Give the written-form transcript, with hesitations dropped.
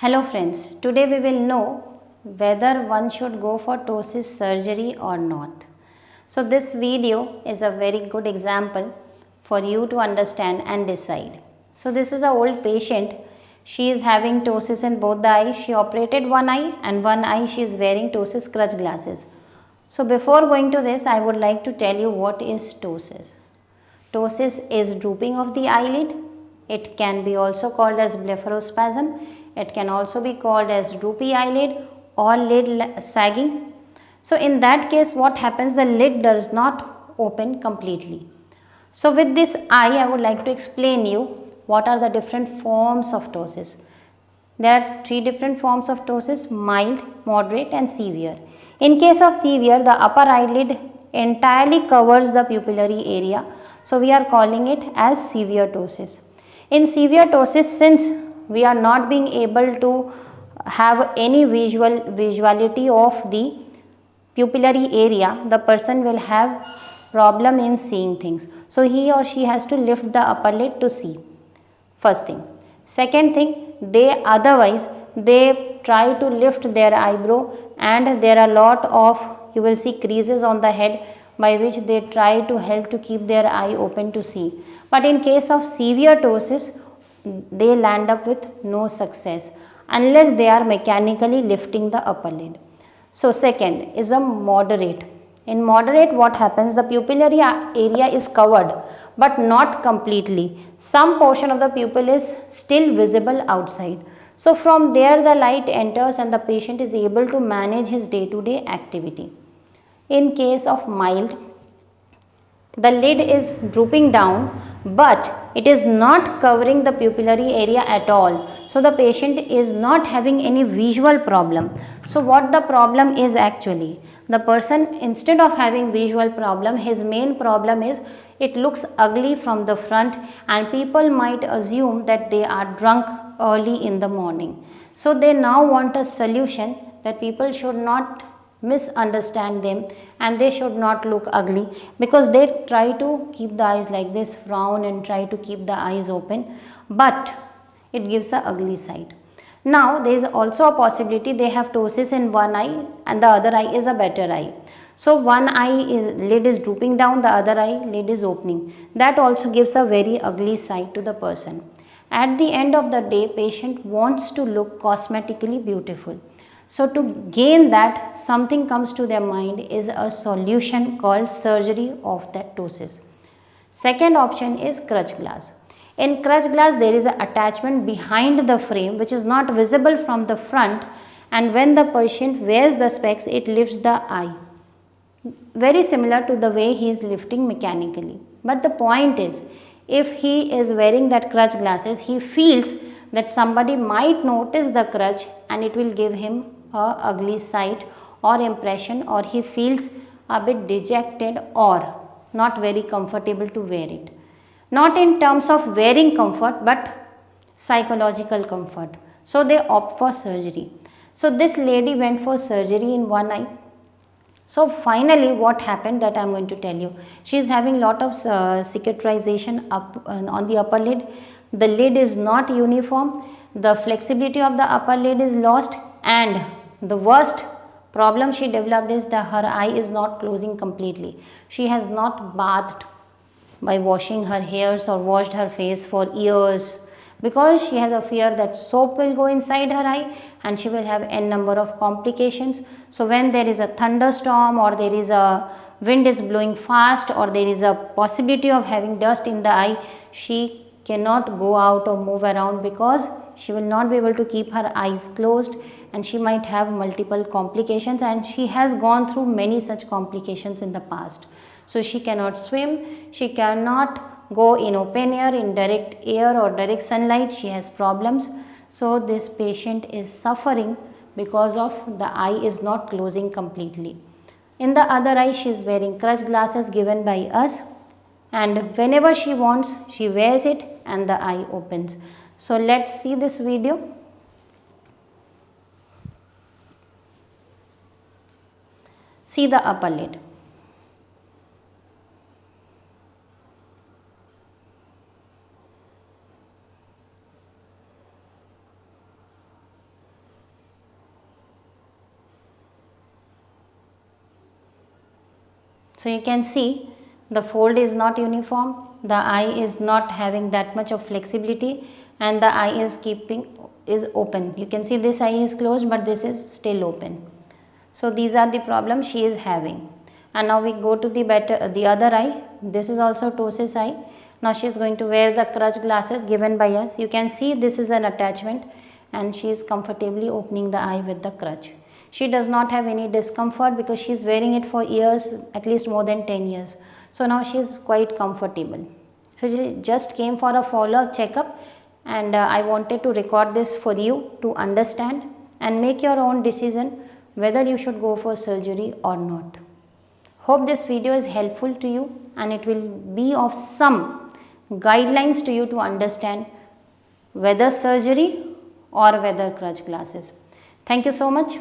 Hello friends, today we will know whether one should go for ptosis surgery or not. So this video is a very good example for you to understand and decide. So this is an old patient. She is having ptosis in both the eyes. She operated one eye and one eye she is wearing ptosis crutch glasses. So before going to this, I would like to tell you what is ptosis. Ptosis is drooping of the eyelid. It can be also called as blepharospasm. It can also be called as droopy eyelid or lid sagging. So in that case, what happens? The lid does not open completely. So with this eye, I would like to explain you what are the different forms of ptosis. There are three different forms of ptosis: mild, moderate and severe. In case of severe, the upper eyelid entirely covers the pupillary area. So we are calling it as severe ptosis. In severe ptosis, since we are not being able to have any visuality of the pupillary area, the person will have problem in seeing things. So he or she has to lift the upper lid to see. First thing. Second thing, they try to lift their eyebrow, and there are a lot of, you will see, creases on the head by which they try to help to keep their eye open to see. But in case of severe ptosis, they land up with no success unless they are mechanically lifting the upper lid. So second is a moderate. In moderate, what happens? The pupillary area is covered but not completely. Some portion of the pupil is still visible outside. So from there the light enters and the patient is able to manage his day-to-day activity. In case of mild, the lid is drooping down, but it is not covering the pupillary area at all. So the patient is not having any visual problem. So what the problem is actually? The person, instead of having visual problem, his main problem is it looks ugly from the front, and people might assume that they are drunk early in the morning. So they now want a solution that people should not misunderstand them and they should not look ugly, because they try to keep the eyes like this, frown and try to keep the eyes open, but it gives a ugly side. Now there is also a possibility they have ptosis in one eye and the other eye is a better eye. So one eye is lid is drooping down, the other eye lid is opening. That also gives a very ugly side to the person. At the end of the day, patient wants to look cosmetically beautiful. So to gain that, something comes to their mind is a solution called surgery of that ptosis. Second option is crutch glass. In crutch glass, there is an attachment behind the frame which is not visible from the front, and when the patient wears the specs, it lifts the eye. Very similar to the way he is lifting mechanically. But the point is, if he is wearing that crutch glasses, he feels that somebody might notice the crutch and it will give him a ugly sight or impression, or he feels a bit dejected or not very comfortable to wear it. Not in terms of wearing comfort, but psychological comfort. So they opt for surgery. So this lady went for surgery in one eye. So finally what happened, that I am going to tell you. She is having lot of cicatrization up on the upper lid. The lid is not uniform. The flexibility of the upper lid is lost, and the worst problem she developed is that her eye is not closing completely. She has not bathed by washing her hairs or washed her face for years, because she has a fear that soap will go inside her eye and she will have n number of complications. So when there is a thunderstorm, or there is a wind is blowing fast, or there is a possibility of having dust in the eye, she cannot go out or move around, because she will not be able to keep her eyes closed and she might have multiple complications, and she has gone through many such complications in the past. So she cannot swim, she cannot go in open air, in direct air or direct sunlight, she has problems. So this patient is suffering because of the eye is not closing completely. In the other eye, she is wearing crutch glasses given by us, and whenever she wants, she wears it and the eye opens. So let's see this video. See the upper lid. So you can see the fold is not uniform, the eye is not having that much of flexibility, and the eye is open. You can see this eye is closed, but this is still open. So these are the problems she is having. And now we go to the other eye. This is also ptosis eye. Now she is going to wear the crutch glasses given by us. You can see this is an attachment, and she is comfortably opening the eye with the crutch. She does not have any discomfort because she is wearing it for years, at least more than 10 years. So now she is quite comfortable. So she just came for a follow-up checkup, and I wanted to record this for you to understand and make your own decision whether you should go for surgery or not. Hope this video is helpful to you, and it will be of some guidelines to you to understand whether surgery or whether crutch glasses. Thank you so much.